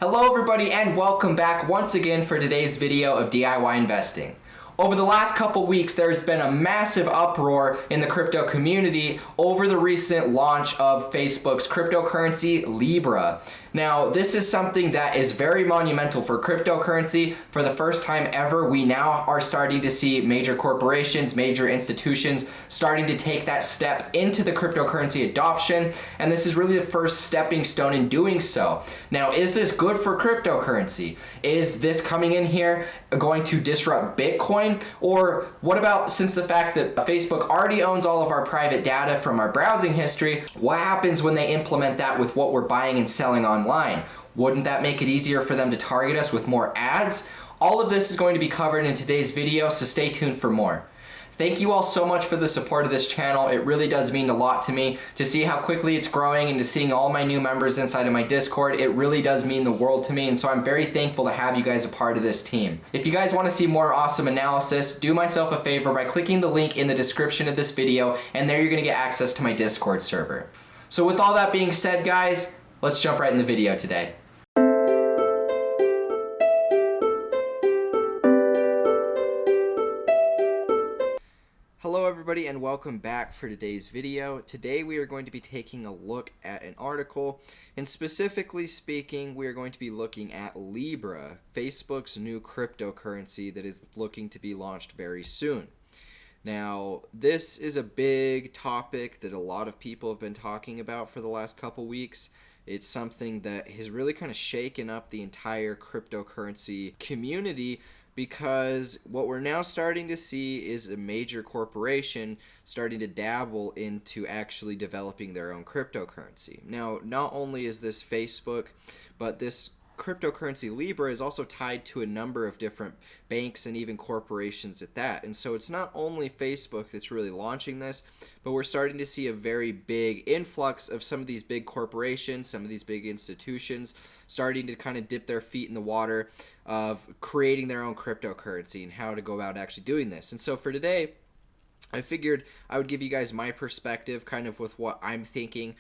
Hello everybody and welcome back once again for today's video of DIY investing. Over the last couple weeks, there's been a massive uproar in the crypto community over the recent launch of Facebook's cryptocurrency Libra. Now, this is something that is very monumental for cryptocurrency. For the first time ever, we now are starting to see major corporations, major institutions starting to take that step into the cryptocurrency adoption, and this is really the first stepping stone in doing so. Now, is this good for cryptocurrency? Is this coming in here going to disrupt Bitcoin? Or what about, since the fact that Facebook already owns all of our private data from our browsing history, what happens when they implement that with what we're buying and selling online? Wouldn't that make it easier for them to target us with more ads? All of this is going to be covered in today's video, so stay tuned for more. Thank you all so much for the support of this channel. It really does mean a lot to me to see how quickly it's growing and to seeing all my new members inside of my Discord. It really does mean the world to me, and so I'm very thankful to have you guys a part of this team. If you guys want to see more awesome analysis, do myself a favor by clicking the link in the description of this video, and there you're going to get access to my Discord server. So with all that being said, guys, let's jump right in the video today. Hello everybody and welcome back for today's video. Today we are going to be taking a look at an article, and specifically speaking, we are going to be looking at Libra, Facebook's new cryptocurrency that is looking to be launched very soon. Now, this is a big topic that a lot of people have been talking about for the last couple weeks. It's something that has really kind of shaken up the entire cryptocurrency community, because what we're now starting to see is a major corporation starting to dabble into actually developing their own cryptocurrency. Now, not only is this Facebook, but this cryptocurrency Libra is also tied to a number of different banks and even corporations at that. And so it's not only Facebook that's really launching this, but we're starting to see a very big influx of some of these big corporations, some of these big institutions starting to kind of dip their feet in the water of creating their own cryptocurrency and how to go about actually doing this. And so for today, I figured I would give you guys my perspective kind of with what I'm thinking.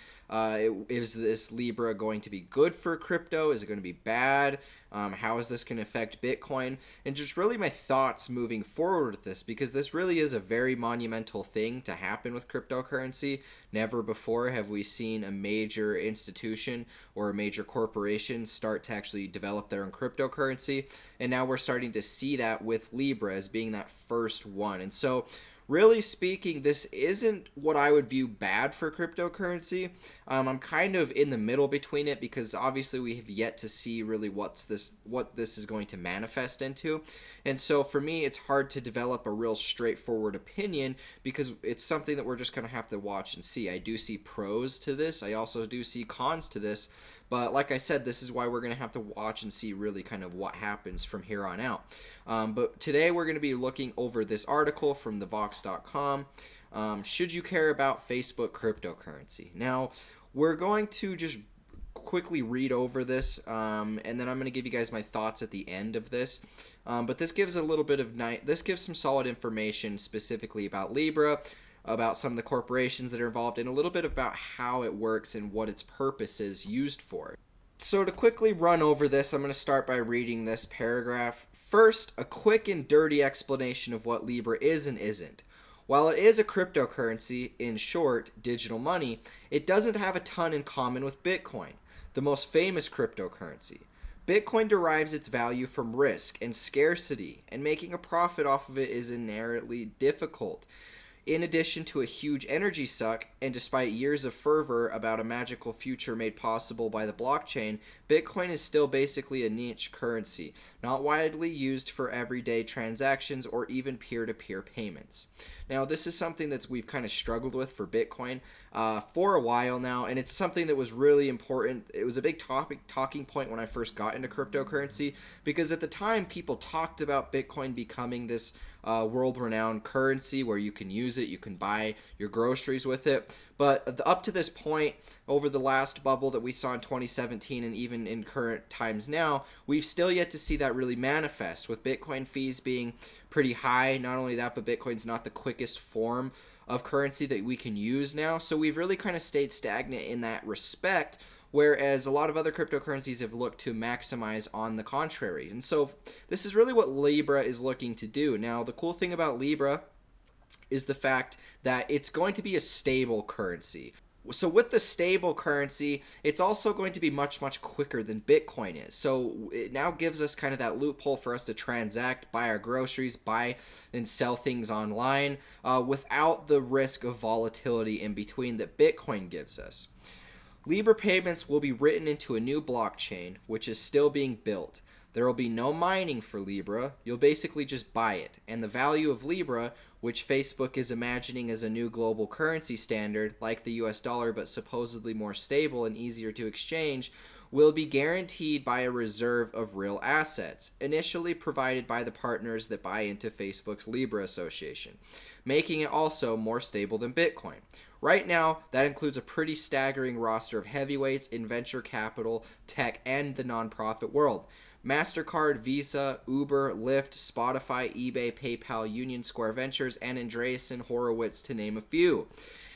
Is this Libra going to be good for crypto? Is it going to be bad? How is this going to affect Bitcoin? And just really my thoughts moving forward with this, because this really is a very monumental thing to happen with cryptocurrency. Never before have we seen a major institution or a major corporation start to actually develop their own cryptocurrency. And now we're starting to see that with Libra as being that first one. And so really speaking, this isn't what I would view bad for cryptocurrency. I'm kind of in the middle between it, because obviously we have yet to see really what this is going to manifest into. And so for me, it's hard to develop a real straightforward opinion, because it's something that we're just going to have to watch and see. I do see pros to this. I also do see cons to this. But like I said, this is why we're going to have to watch and see really kind of what happens from here on out. But today we're going to be looking over this article from thevox.com. Should you care about Facebook cryptocurrency? Now, we're going to just quickly read over this, and then I'm going to give you guys my thoughts at the end of this. But this gives a little bit of this gives some solid information specifically about Libra, about some of the corporations that are involved, and a little bit about how it works and what its purpose is used for. So to quickly run over this, I'm going to start by reading this paragraph. First, a quick and dirty explanation of what Libra is and isn't. While it is a cryptocurrency, in short, digital money, it doesn't have a ton in common with Bitcoin, the most famous cryptocurrency. Bitcoin derives its value from risk and scarcity, and making a profit off of it is inherently difficult. In addition to a huge energy suck, and despite years of fervor about a magical future made possible by the blockchain, Bitcoin is still basically a niche currency, not widely used for everyday transactions or even peer-to-peer payments. Now, this is something that we've kind of struggled with for Bitcoin for a while now, and it's something that was really important. It was a big talking point when I first got into cryptocurrency, because at the time people talked about Bitcoin becoming this world-renowned currency where you can use it, you can buy your groceries with it. But up to this point, over the last bubble that we saw in 2017 and even in current times now, we've still yet to see that really manifest, with Bitcoin fees being pretty high. Not only that, but Bitcoin's not the quickest form of currency that we can use now. So we've really kind of stayed stagnant in that respect, whereas a lot of other cryptocurrencies have looked to maximize on the contrary. And so this is really what Libra is looking to do. Now, the cool thing about Libra is the fact that it's going to be a stable currency. So with the stable currency, it's also going to be much, much quicker than Bitcoin is. So it now gives us kind of that loophole for us to transact, buy our groceries, buy and sell things online without the risk of volatility in between that Bitcoin gives us. Libra payments will be written into a new blockchain, which is still being built. There will be no mining for Libra. You'll basically just buy it. And the value of Libra, which Facebook is imagining as a new global currency standard, like the US dollar, but supposedly more stable and easier to exchange, will be guaranteed by a reserve of real assets, initially provided by the partners that buy into Facebook's Libra association, making it also more stable than Bitcoin. Right now, that includes a pretty staggering roster of heavyweights in venture capital, tech, and the nonprofit world. MasterCard, Visa, Uber, Lyft, Spotify, eBay, PayPal, Union Square Ventures, and Andreessen Horowitz, to name a few.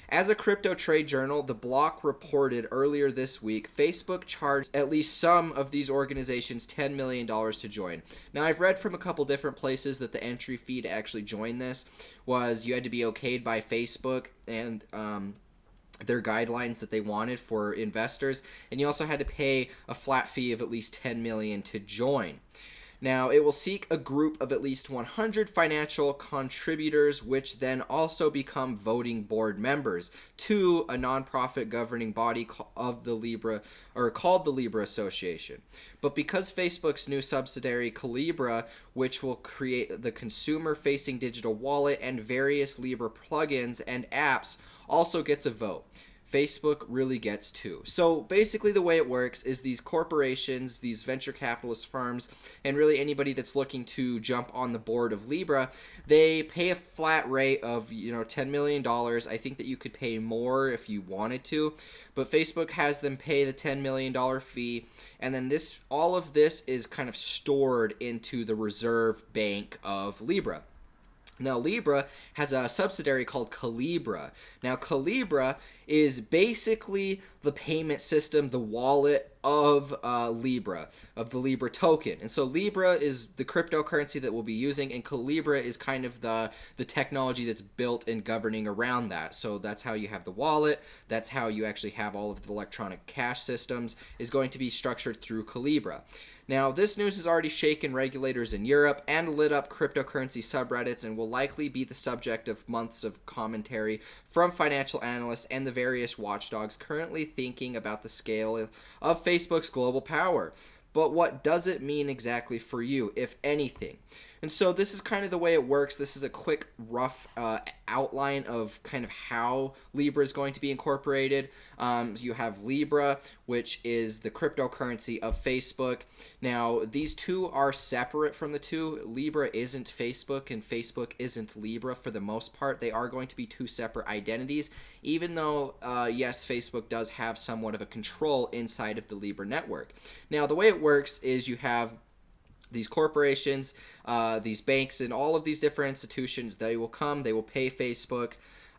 As a crypto trade journal, The Block reported earlier this week, Facebook charged at least some of these organizations $10 million to join. Now, I've read from a couple different places that the entry fee to actually join this was you had to be okayed by Facebook and their guidelines that they wanted for investors, and you also had to pay a flat fee of at least $10 million to join. Now, it will seek a group of at least 100 financial contributors, which then also become voting board members to a nonprofit governing body of the Libra, or called the Libra Association. But because Facebook's new subsidiary Calibra, which will create the consumer-facing digital wallet and various Libra plugins and apps, also gets a vote, Facebook really gets two. So basically the way it works is these corporations, these venture capitalist firms, and really anybody that's looking to jump on the board of Libra, they pay a flat rate of $10 million. I think that you could pay more if you wanted to, but Facebook has them pay the $10 million fee, and then all of this is kind of stored into the reserve bank of Libra. Now, Libra has a subsidiary called Calibra. Now, Calibra is basically the payment system, the wallet of Libra, of the Libra token. And so Libra is the cryptocurrency that we'll be using, and Calibra is kind of the technology that's built and governing around that. So that's how you have the wallet. That's how you actually have all of the electronic cash systems, is going to be structured through Calibra. Now, this news has already shaken regulators in Europe and lit up cryptocurrency subreddits and will likely be the subject of months of commentary from financial analysts and the various watchdogs currently thinking about the scale of Facebook's global power. But what does it mean exactly for you, if anything? And so this is kind of the way it works. This is a quick, rough outline of kind of how Libra is going to be incorporated. You have Libra, which is the cryptocurrency of Facebook. Now, these two are separate from the two. Libra isn't Facebook, and Facebook isn't Libra for the most part. They are going to be two separate identities, even though, yes, Facebook does have somewhat of a control inside of the Libra network. Now, the way it works is you have these corporations, these banks, and all of these different institutions. They will pay Facebook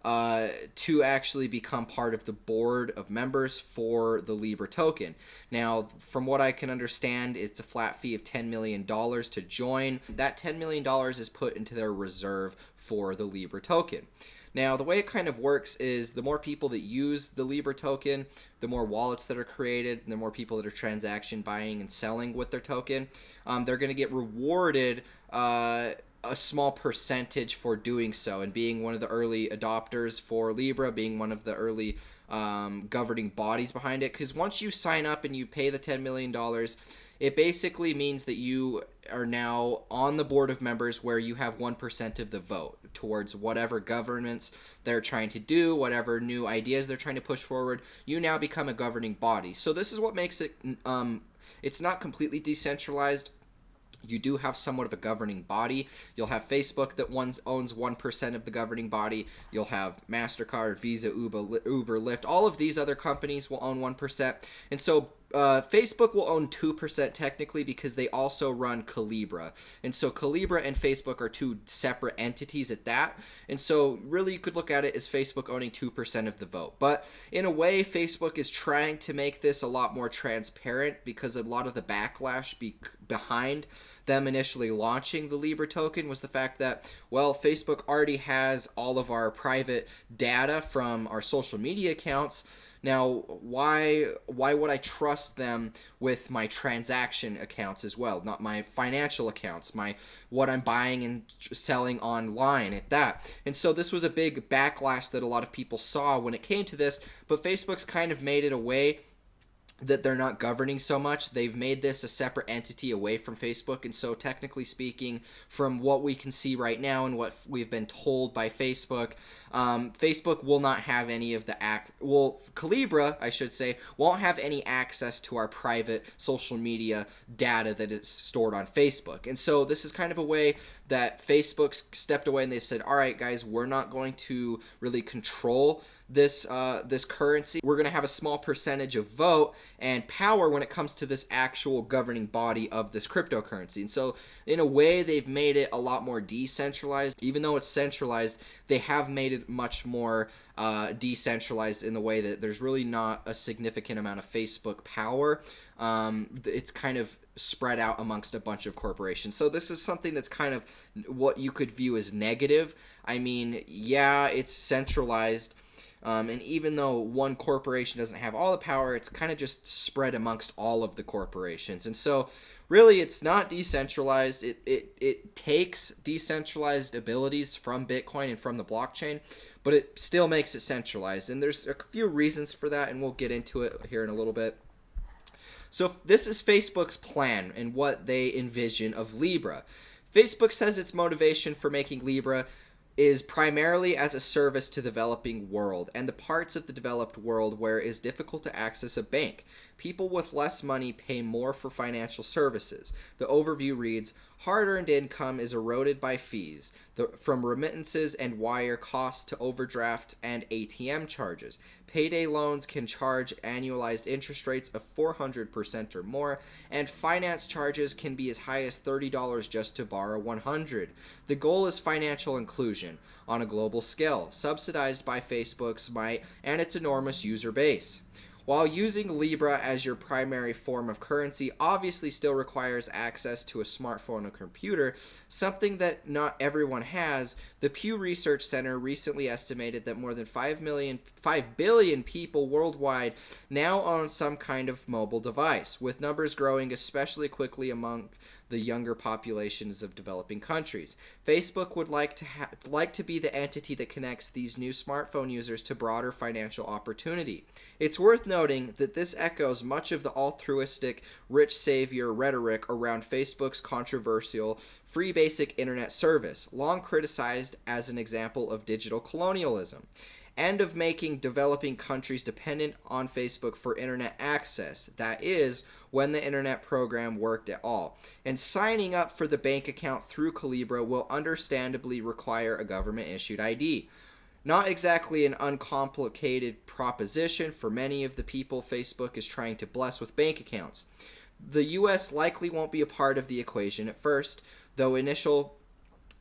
to actually become part of the board of members for the Libra token. Now, from what I can understand, it's a flat fee of $10 million to join. That $10 million is put into their reserve for the Libra token. Now, the way it kind of works is the more people that use the Libra token, the more wallets that are created, the more people that are transaction buying and selling with their token, they're going to get rewarded a small percentage for doing so, and being one of the early adopters for Libra, being one of the early governing bodies behind it. Because once you sign up and you pay the $10 million, it basically means that you are now on the board of members where you have 1% of the vote towards whatever governments they're trying to do, whatever new ideas they're trying to push forward. You now become a governing body. So this is what makes it, it's not completely decentralized. You do have somewhat of a governing body. You'll have Facebook that owns 1% of the governing body. You'll have MasterCard, Visa, Uber, Lyft. All of these other companies will own 1%. And so Facebook will own 2% technically because they also run Calibra. And so Calibra and Facebook are two separate entities at that. And so really you could look at it as Facebook owning 2% of the vote. But in a way, Facebook is trying to make this a lot more transparent because a lot of the backlash behind them initially launching the Libra token was the fact that, well, Facebook already has all of our private data from our social media accounts. Now, why would I trust them with my transaction accounts as well, not my financial accounts, what I'm buying and selling online at that? And so this was a big backlash that a lot of people saw when it came to this, but Facebook's kind of made it a way that they're not governing so much. They've made this a separate entity away from Facebook, and so technically speaking, from what we can see right now and what we've been told by Facebook, Facebook will not have any of the Calibra, I should say, won't have any access to our private social media data that is stored on Facebook. And so this is kind of a way that Facebook's stepped away and they've said, all right, guys, we're not going to really control this currency. We're going to have a small percentage of vote and power when it comes to this actual governing body of this cryptocurrency. And so in a way, they've made it a lot more decentralized. Even though it's centralized, they have made it much more decentralized in the way that there's really not a significant amount of Facebook power. It's kind of spread out amongst a bunch of corporations. So this is something that's kind of what you could view as negative. I mean, yeah, it's centralized. And even though one corporation doesn't have all the power, it's kind of just spread amongst all of the corporations. And so really it's not decentralized. It takes decentralized abilities from Bitcoin and from the blockchain, but it still makes it centralized. And there's a few reasons for that, and we'll get into it here in a little bit. So this is Facebook's plan and what they envision of Libra. Facebook says its motivation for making Libra is primarily as a service to the developing world and the parts of the developed world where it is difficult to access a bank. People with less money pay more for financial services. The overview reads, hard-earned income is eroded by fees, from remittances and wire costs to overdraft and ATM charges. Payday loans can charge annualized interest rates of 400% or more, and finance charges can be as high as $30 just to borrow $100. The goal is financial inclusion on a global scale, subsidized by Facebook's might and its enormous user base. While using Libra as your primary form of currency obviously still requires access to a smartphone or computer, something that not everyone has, the Pew Research Center recently estimated that more than 5 billion people worldwide now own some kind of mobile device, with numbers growing especially quickly among the younger populations of developing countries. Facebook would like to be the entity that connects these new smartphone users to broader financial opportunity. It's worth noting that this echoes much of the altruistic rich savior rhetoric around Facebook's controversial free basic internet service, long criticized as an example of digital colonialism, and of making developing countries dependent on Facebook for internet access, that is, when the internet program worked at all. And signing up for the bank account through Calibra will understandably require a government-issued ID. Not exactly an uncomplicated proposition for many of the people Facebook is trying to bless with bank accounts. The US likely won't be a part of the equation at first, though initial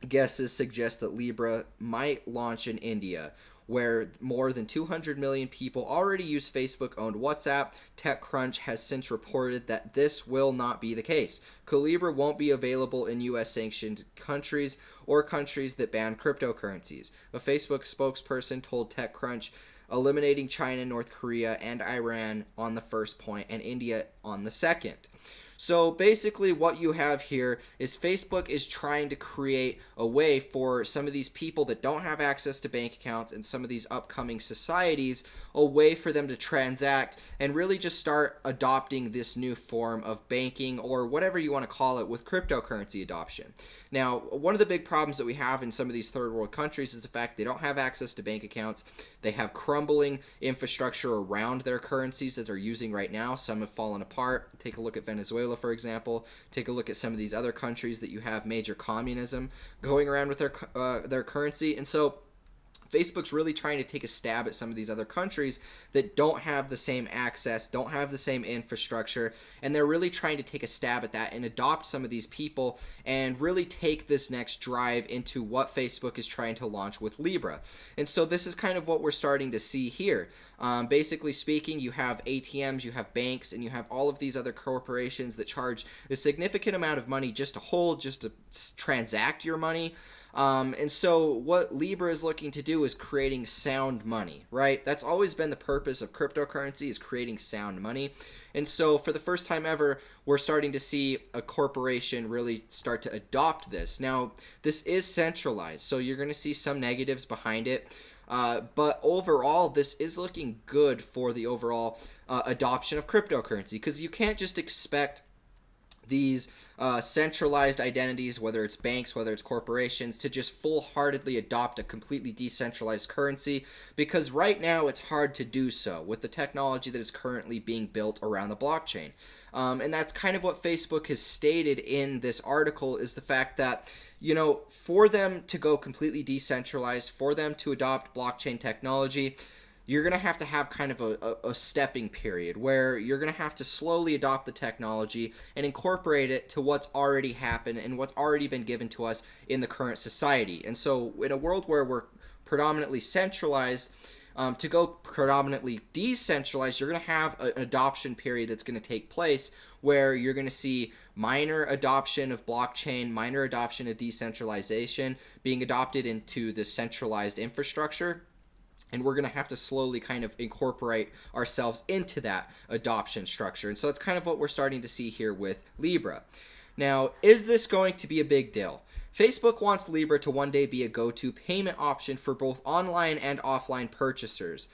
guesses suggest that Libra might launch in India, where more than 200 million people already use Facebook-owned WhatsApp. TechCrunch has since reported that this will not be the case. Calibra won't be available in US-sanctioned countries or countries that ban cryptocurrencies. A Facebook spokesperson told TechCrunch, eliminating China, North Korea, and Iran on the first point, and India on the second. So basically what you have here is Facebook is trying to create a way for some of these people that don't have access to bank accounts and some of these upcoming societies, a way for them to transact and really just start adopting this new form of banking, or whatever you want to call it, with cryptocurrency adoption. Now, one of the big problems that we have in some of these third world countries is the fact they don't have access to bank accounts. They have crumbling infrastructure around their currencies that they're using right now. Some have fallen apart. Take a look at Venezuela, for example. Take a look at some of these other countries that you have major communism going around with their currency. And so Facebook's really trying to take a stab at some of these other countries that don't have the same access, don't have the same infrastructure, and they're really trying to take a stab at that and adopt some of these people and really take this next drive into what Facebook is trying to launch with Libra. And so this is kind of what we're starting to see here. Basically speaking, you have ATMs, you have banks, and you have all of these other corporations that charge a significant amount of money just to hold, just to transact your money. And so what Libra is looking to do is creating sound money, right? That's always been the purpose of cryptocurrency, is creating sound money. And so for the first time ever, we're starting to see a corporation really start to adopt this. Now, this is centralized, so you're going to see some negatives behind it. But overall, this is looking good for the overall adoption of cryptocurrency, because you can't just expect these centralized identities, whether it's banks, whether it's corporations, to just full-heartedly adopt a completely decentralized currency, because right now it's hard to do so with the technology that is currently being built around the blockchain. And that's kind of what Facebook has stated in this article, is the fact that, you know, for them to go completely decentralized, for them to adopt blockchain technology, you're going to have kind of a stepping period where you're going to have to slowly adopt the technology and incorporate it to what's already happened and what's already been given to us in the current society. And so in a world where we're predominantly centralized, to go predominantly decentralized, you're going to have an adoption period that's going to take place where you're going to see minor adoption of blockchain, minor adoption of decentralization being adopted into the centralized infrastructure. And we're going to have to slowly kind of incorporate ourselves into that adoption structure. And so that's kind of what we're starting to see here with Libra. Now, is this going to be a big deal? Facebook wants Libra to one day be a go-to payment option for both online and offline purchasers,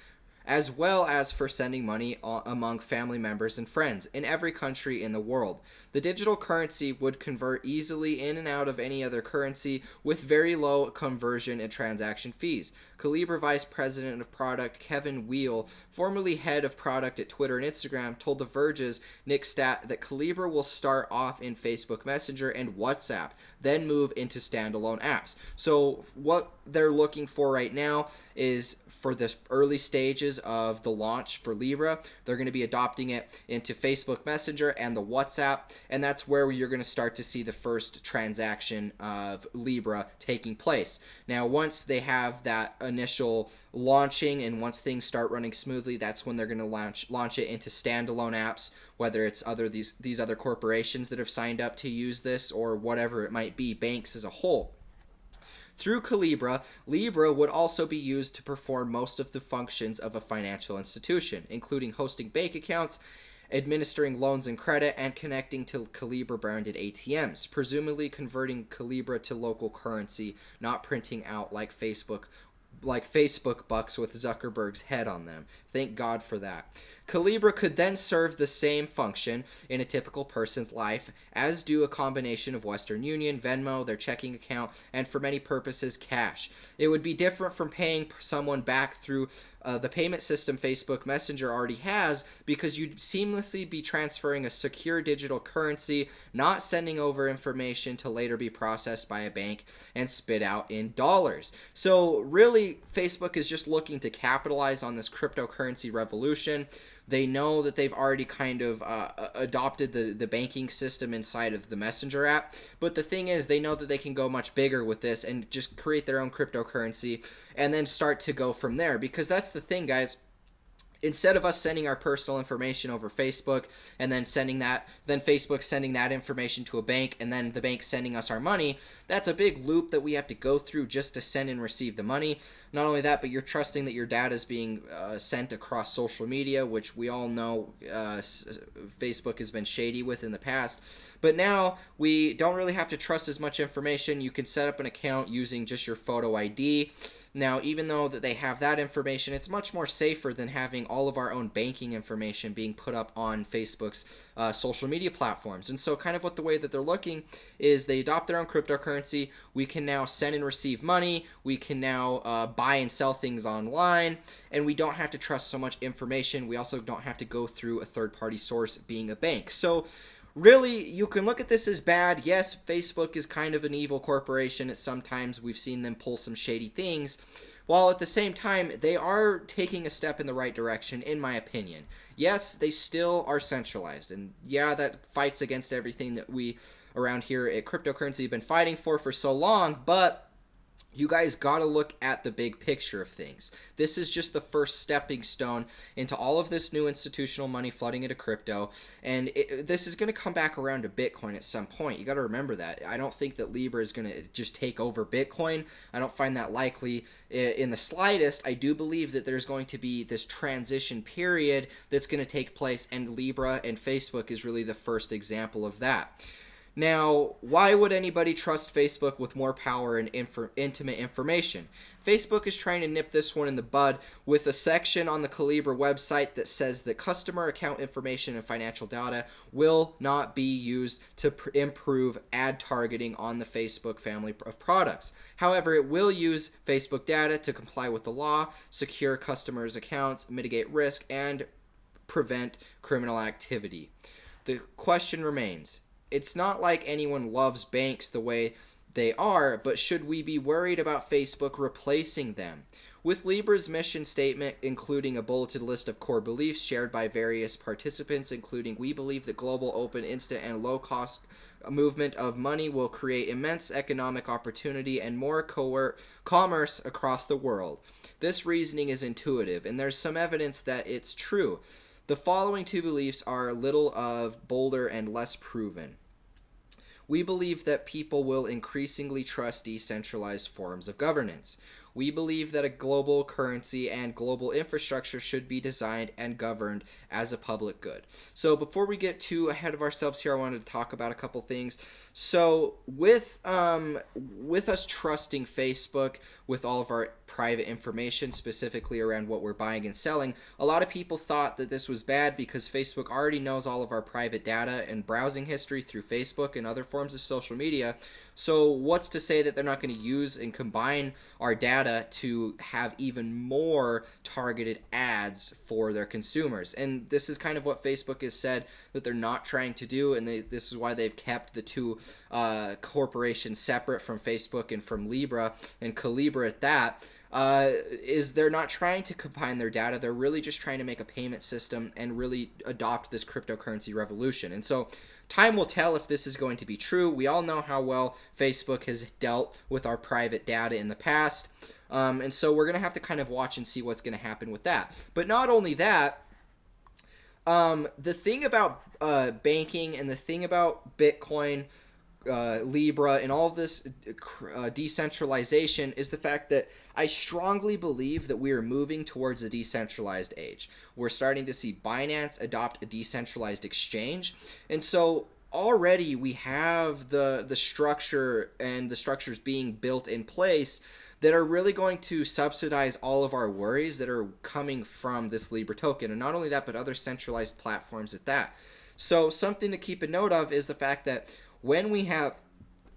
as well as for sending money among family members and friends in every country in the world. The digital currency would convert easily in and out of any other currency with very low conversion and transaction fees. Calibra Vice President of Product Kevin Wheel, formerly head of product at Twitter and Instagram, told The Verge's Nick Stat that Calibra will start off in Facebook Messenger and WhatsApp, then move into standalone apps. So what they're looking for right now is, for the early stages of the launch for Libra, they're going to be adopting it into Facebook Messenger and the WhatsApp, and that's where you're going to start to see the first transaction of Libra taking place. Now, once they have that initial launching and once things start running smoothly, that's when they're going to launch it into standalone apps, whether it's these other corporations that have signed up to use this or whatever it might be, banks as a whole. Through Calibra, Libra would also be used to perform most of the functions of a financial institution, including hosting bank accounts, administering loans and credit, and connecting to Calibra-branded ATMs, presumably converting Calibra to local currency, not printing out like Facebook bucks with Zuckerberg's head on them. Thank God for that. Calibra could then serve the same function in a typical person's life, as do a combination of Western Union, Venmo, their checking account, and for many purposes, cash. It would be different from paying someone back through the payment system Facebook Messenger already has, because you'd seamlessly be transferring a secure digital currency, not sending over information to later be processed by a bank and spit out in dollars. So really, Facebook is just looking to capitalize on this cryptocurrency revolution. They know that they've already kind of adopted the banking system inside of the Messenger app. But the thing is, they know that they can go much bigger with this and just create their own cryptocurrency and then start to go from there. Because that's the thing, guys. Instead of us sending our personal information over Facebook and then Facebook sending that information to a bank and then the bank sending us our money, that's a big loop that we have to go through just to send and receive the money. Not only that, but you're trusting that your data is being sent across social media, which we all know Facebook has been shady with in the past. But now we don't really have to trust as much information. You can set up an account using just your photo ID. Now, even though that they have that information, it's much more safer than having all of our own banking information being put up on Facebook's social media platforms. And so kind of the way that they're looking is they adopt their own cryptocurrency. We can now send and receive money. We can now buy and sell things online. And we don't have to trust so much information. We also don't have to go through a third-party source being a bank. So really, you can look at this as bad. Yes, Facebook is kind of an evil corporation at sometimes. We've seen them pull some shady things. while at the same time, they are taking a step in the right direction, in my opinion. Yes, they still are centralized, and yeah, that fights against everything that we around here at cryptocurrency have been fighting for so long, but you guys got to look at the big picture of things. This is just the first stepping stone into all of this new institutional money flooding into crypto, and this is going to come back around to Bitcoin at some point. You got to remember that. I don't think that Libra is going to just take over Bitcoin. I don't find that likely in the slightest. I do believe that there's going to be this transition period that's going to take place, and Libra and Facebook is really the first example of that. Now, why would anybody trust Facebook with more power and intimate information? Facebook is trying to nip this one in the bud with a section on the Calibra website that says that customer account information and financial data will not be used to improve ad targeting on the Facebook family of products. However, it will use Facebook data to comply with the law, secure customers' accounts, mitigate risk, and prevent criminal activity. The question remains, it's not like anyone loves banks the way they are, but should we be worried about Facebook replacing them? With Libra's mission statement, including a bulleted list of core beliefs shared by various participants, including we believe that global, open, instant, and low-cost movement of money will create immense economic opportunity and more commerce across the world. This reasoning is intuitive, and there's some evidence that it's true. The following two beliefs are a little of bolder and less proven. We believe that people will increasingly trust decentralized forms of governance. We believe that a global currency and global infrastructure should be designed and governed as a public good. So before we get too ahead of ourselves here, I wanted to talk about a couple things. So with us trusting Facebook with all of our private information, specifically around what we're buying and selling, a lot of people thought that this was bad because Facebook already knows all of our private data and browsing history through Facebook and other forms of social media. So what's to say that they're not going to use and combine our data to have even more targeted ads for their consumers? And this is kind of what Facebook has said that they're not trying to do, and this is why they've kept the two corporations separate from Facebook and from Libra and Calibra at that. Is they're not trying to combine their data. They're really just trying to make a payment system and really adopt this cryptocurrency revolution. And so time will tell if this is going to be true. We all know how well Facebook has dealt with our private data in the past. And so we're going to have to kind of watch and see what's going to happen with that. But not only that, the thing about banking and the thing about Bitcoin, Libra, and all of this decentralization is the fact that I strongly believe that we are moving towards a decentralized age. We're starting to see Binance adopt a decentralized exchange, and so already we have the structure and the structures being built in place that are really going to subsidize all of our worries that are coming from this Libra token, and not only that, but other centralized platforms at that. So something to keep a note of is the fact that when we have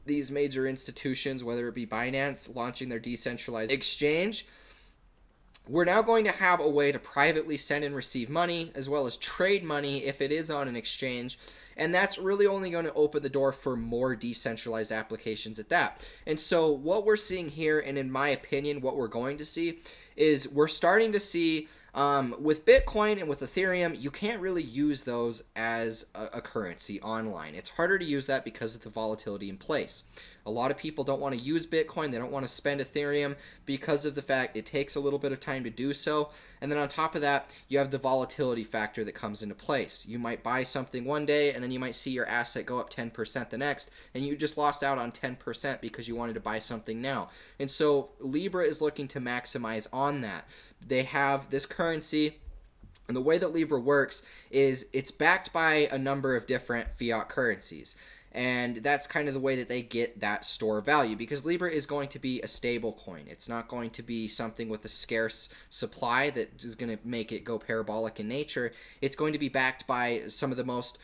these major institutions, whether it be Binance launching their decentralized exchange, we're now going to have a way to privately send and receive money as well as trade money if it is on an exchange. And that's really only going to open the door for more decentralized applications at that. And so what we're seeing here, and in my opinion, what we're going to see, is we're starting to see with Bitcoin and with Ethereum, you can't really use those as a currency online. It's harder to use that because of the volatility in place. A lot of people don't want to use Bitcoin. They don't want to spend Ethereum because of the fact it takes a little bit of time to do so. And then on top of that, you have the volatility factor that comes into place. You might buy something one day and then you might see your asset go up 10% the next, and you just lost out on 10% because you wanted to buy something now. And so Libra is looking to maximize on that. They have this currency, and the way that Libra works is it's backed by a number of different fiat currencies. And that's kind of the way that they get that store value, because Libra is going to be a stable coin. It's not going to be something with a scarce supply that is going to make it go parabolic in nature. It's going to be backed by some of the most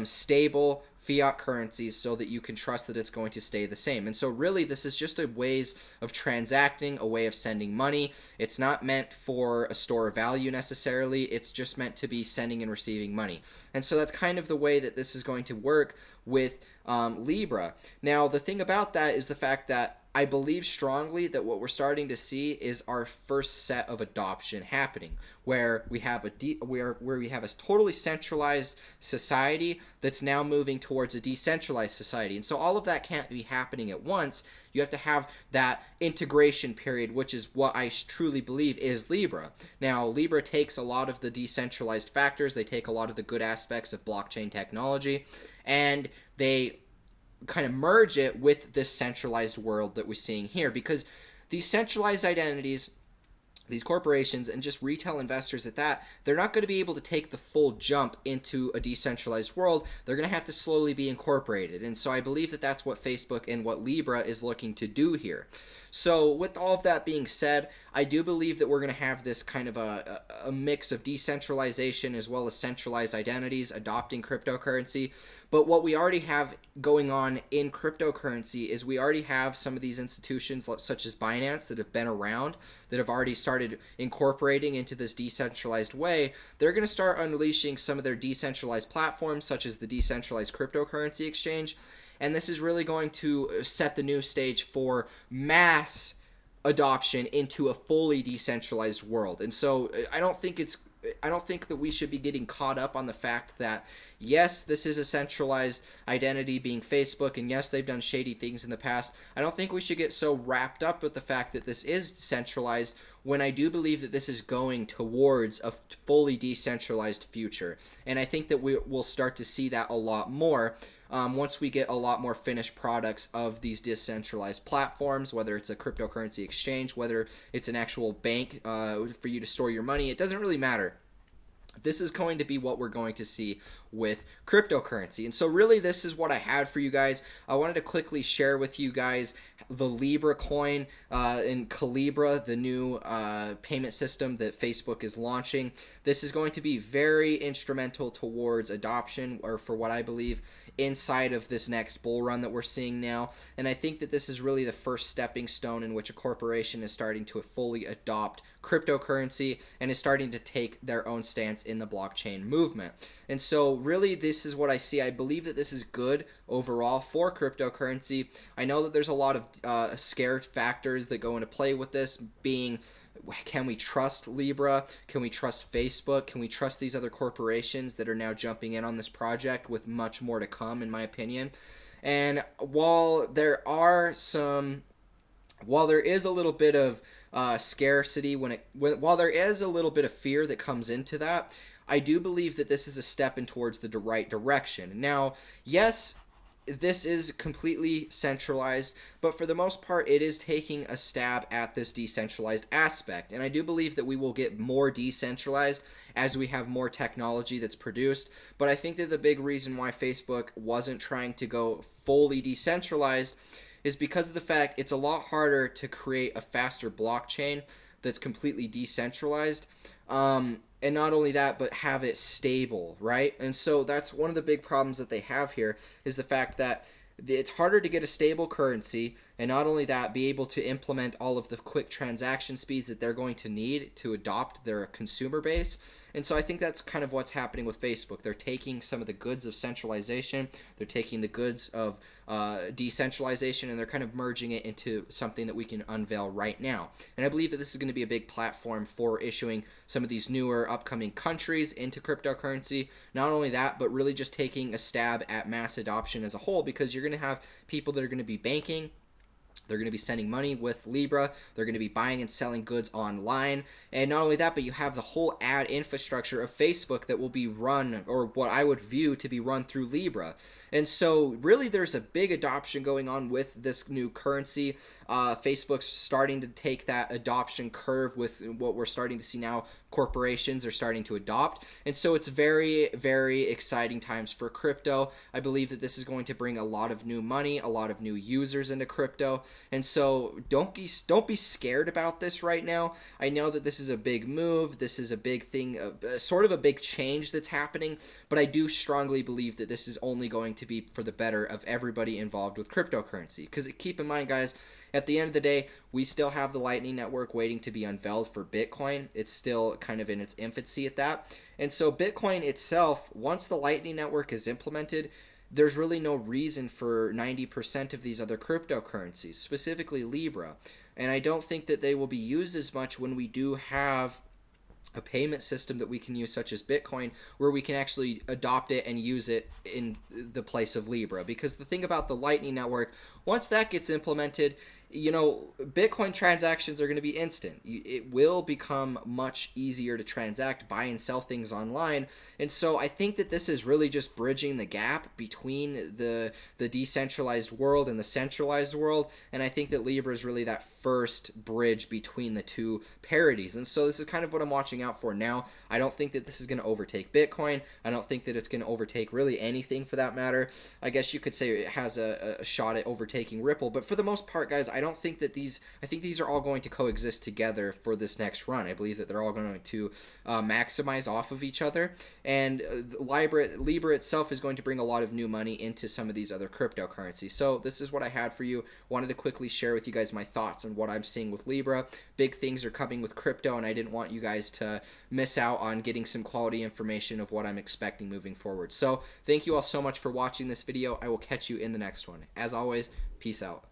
stable fiat currencies so that you can trust that it's going to stay the same. And so really this is just a ways of transacting, a way of sending money. It's not meant for a store of value necessarily. It's just meant to be sending and receiving money. And so that's kind of the way that this is going to work with Libra. Now the thing about that is the fact that I believe strongly that what we're starting to see is our first set of adoption happening, where we have where we have a totally centralized society that's now moving towards a decentralized society. And so all of that can't be happening at once. You have to have that integration period, which is what I truly believe is Libra. Now, Libra takes a lot of the decentralized factors, they take a lot of the good aspects of blockchain technology, and they kind of merge it with this centralized world that we're seeing here, because these centralized identities, these corporations, and just retail investors at that, they're not going to be able to take the full jump into a decentralized world. They're going to have to slowly be incorporated. And so I believe that that's what Facebook and what Libra is looking to do here. So with all of that being said, I do believe that we're going to have this kind of a mix of decentralization as well as centralized identities adopting cryptocurrency. But what we already have going on in cryptocurrency is we already have some of these institutions such as Binance that have been around, that have already started incorporating into this decentralized way. They're going to start unleashing some of their decentralized platforms, such as the decentralized cryptocurrency exchange. And this is really going to set the new stage for mass adoption into a fully decentralized world. And so I don't think that we should be getting caught up on the fact that, yes, this is a centralized identity being Facebook, and yes, they've done shady things in the past. I don't think we should get so wrapped up with the fact that this is centralized, when I do believe that this is going towards a fully decentralized future. And I think that we will start to see that a lot more once we get a lot more finished products of these decentralized platforms, whether it's a cryptocurrency exchange, whether it's an actual bank for you to store your money. It doesn't really matter. This is going to be what we're going to see with cryptocurrency. And so really this is what I had for you guys. I wanted to quickly share with you guys the Libra coin and Calibra, the new payment system that Facebook is launching. This is going to be very instrumental towards adoption, or for what I believe, inside of this next bull run that we're seeing now. And I think that this is really the first stepping stone in which a corporation is starting to fully adopt cryptocurrency and is starting to take their own stance in the blockchain movement. And so really this is what I see. I believe that this is good overall for cryptocurrency. I know that there's a lot of scare factors that go into play with this, being, can we trust Libra? Can we trust Facebook? Can we trust these other corporations that are now jumping in on this project, with much more to come, in my opinion? And while there is a little bit of scarcity, while there is a little bit of fear that comes into that, I do believe that this is a step in towards the right direction. Now, yes, this is completely centralized, but for the most part, it is taking a stab at this decentralized aspect. And I do believe that we will get more decentralized as we have more technology that's produced. But I think that the big reason why Facebook wasn't trying to go fully decentralized is because of the fact it's a lot harder to create a faster blockchain that's completely decentralized. And not only that, but have it stable, right? And so that's one of the big problems that they have here, is the fact that it's harder to get a stable currency, and not only that, be able to implement all of the quick transaction speeds that they're going to need to adopt their consumer base. And so I think that's kind of what's happening with Facebook. They're taking some of the goods of centralization, they're taking the goods of decentralization, and they're kind of merging it into something that we can unveil right now. And I believe that this is going to be a big platform for issuing some of these newer upcoming countries into cryptocurrency. Not only that, but really just taking a stab at mass adoption as a whole, because you're going to have people that are going to be banking, they're going to be sending money with Libra, they're going to be buying and selling goods online, and not only that, but you have the whole ad infrastructure of Facebook that will be run, or what I would view to be run, through Libra. And so really there's a big adoption going on with this new currency. Facebook's starting to take that adoption curve with what we're starting to see now. Corporations are starting to adopt, and so it's very, very exciting times for crypto. I believe that this is going to bring a lot of new money, a lot of new users into crypto, and so don't be scared about this right now. I know that this is a big move, this is a big thing, sort of a big change that's happening, but I do strongly believe that this is only going to be for the better of everybody involved with cryptocurrency. Because keep in mind, guys, at the end of the day, we still have the Lightning Network waiting to be unveiled for Bitcoin. It's still kind of in its infancy at that. And so Bitcoin itself, once the Lightning Network is implemented, there's really no reason for 90% of these other cryptocurrencies, specifically Libra. And I don't think that they will be used as much when we do have a payment system that we can use, such as Bitcoin, where we can actually adopt it and use it in the place of Libra. Because the thing about the Lightning Network, once that gets implemented, Bitcoin transactions are going to be instant. It will become much easier to transact, buy and sell things online. And so I think that this is really just bridging the gap between the decentralized world and the centralized world. And I think that Libra is really that first bridge between the two parodies. And so this is kind of what I'm watching out for now. I don't think that this is going to overtake Bitcoin. I don't think that it's going to overtake really anything for that matter. I guess you could say it has a shot at overtaking Ripple. But for the most part, guys, I don't think that I think these are all going to coexist together for this next run. I believe that they're all going to maximize off of each other. And Libra itself is going to bring a lot of new money into some of these other cryptocurrencies. So this is what I had for you. Wanted to quickly share with you guys my thoughts on what I'm seeing with Libra. Big things are coming with crypto, and I didn't want you guys to miss out on getting some quality information of what I'm expecting moving forward. So thank you all so much for watching this video. I will catch you in the next one. As always, peace out.